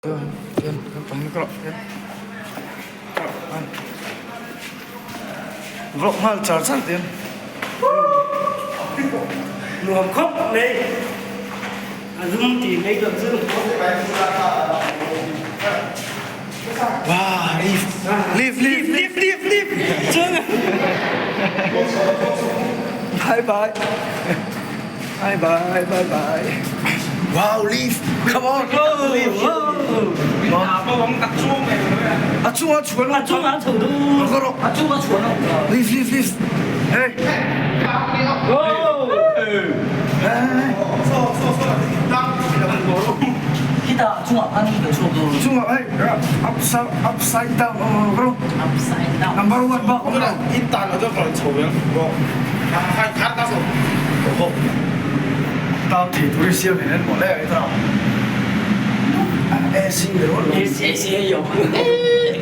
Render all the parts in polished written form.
Tiền, tổng cái lọ tiền. Rộng mà trả sát tiền. Luồng khóc này zoom thì lấy được zoom. Wow, leave. Chưa Bye. Wow, leave. Come on. Leave. bóng đặt chuông này nữa. Chuông chuẩn à chung á thử đu Goro. à chung á chuẩn không Leave. Hey. go kita chung á ăn được chung đu Chung hey. Upside down. Goro. upside down Number one ba. 오늘은 일단 어쩔 거는 저고요. 뭐 갔다서 Tao chỉ tôi siêu thì nên bỏ lẽ ấy tao. Xin được luôn. 에 요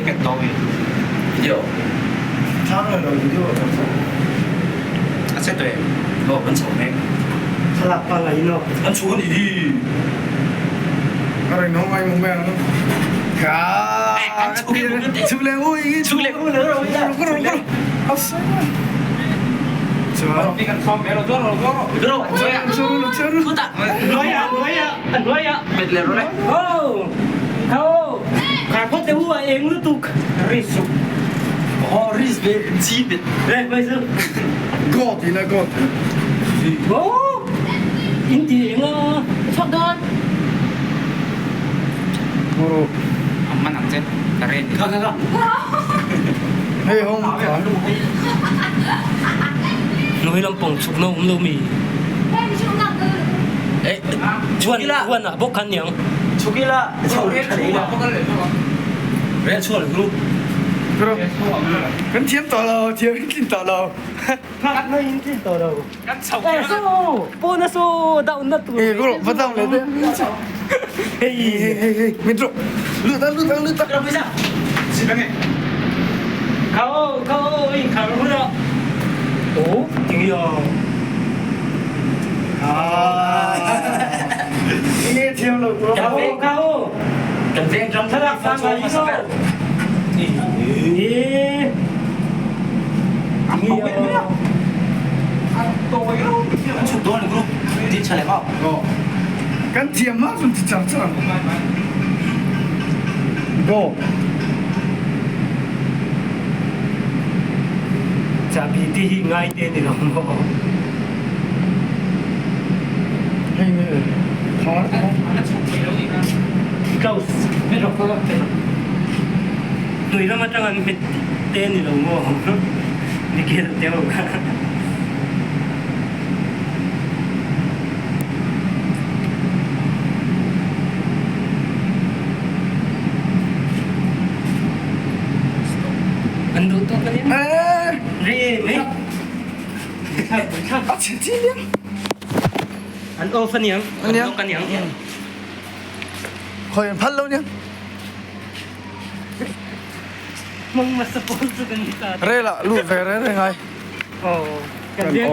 cái tôi 요 Tháng rồi video sẽ tuyệt. 너 근처 네 살락방아 이노 anh xuống đi. Cái này nó anh mẹ nó. Cả. Chụp lên ui. 죽을래 그거 nữa rồi Goro. Chưa. đi gần xong bé nó rốt 들어 Chưa. 쏟아 너야 biệt liệt rồi đấy. 오 가오 가포테 후아 앵루뚝 리수 Horis về chi biệt. 네 그래서 God thì là God. 오 인디앵어 첫던 Goro. 엄마 남자 다른. 가가가 Hey không. nói lắm bông chụp nâu lâu mì 에 주한 아 복한 양 저기라. 저기 좋아. 포갈래 좋아. 왜 추월 그룹 Goro. Cái thiếm tỏ lầu, thiếm kinh tỏ lầu. 각 nó 인진 떠라고 깐 차. 에소 보너소 다 온다 또 Hey Goro, bắt đầu lại đây. Hey. Mình rộng. Lựa ta. 그럼 보자 지방에. 가오 이 가오라 오 등이야 Nghe thiếm lầu Goro. 가오 경쟁 좀 타락 상가 이거 예 등이야 tôi cái đâu. 좀 너는 그룹 네 차례가 Cái thiếm á, dùng thì chẳng chẳng. Go. 자 비디 ngay tên thì nó Hey người. Khó. câu biết rồi không người nó mà trong anh biết tên thì đúng không đi kia được theo anh đủ tốt cái đấy Ê. ri mấy À, chỉ chi nhá. anh ô phân nhang Phân nhang. phân nhang Khỏi phát lâu nhá. mong mà support cho cái gì cả Rê là lụt về đấy này ngay. ồ Cần cái off.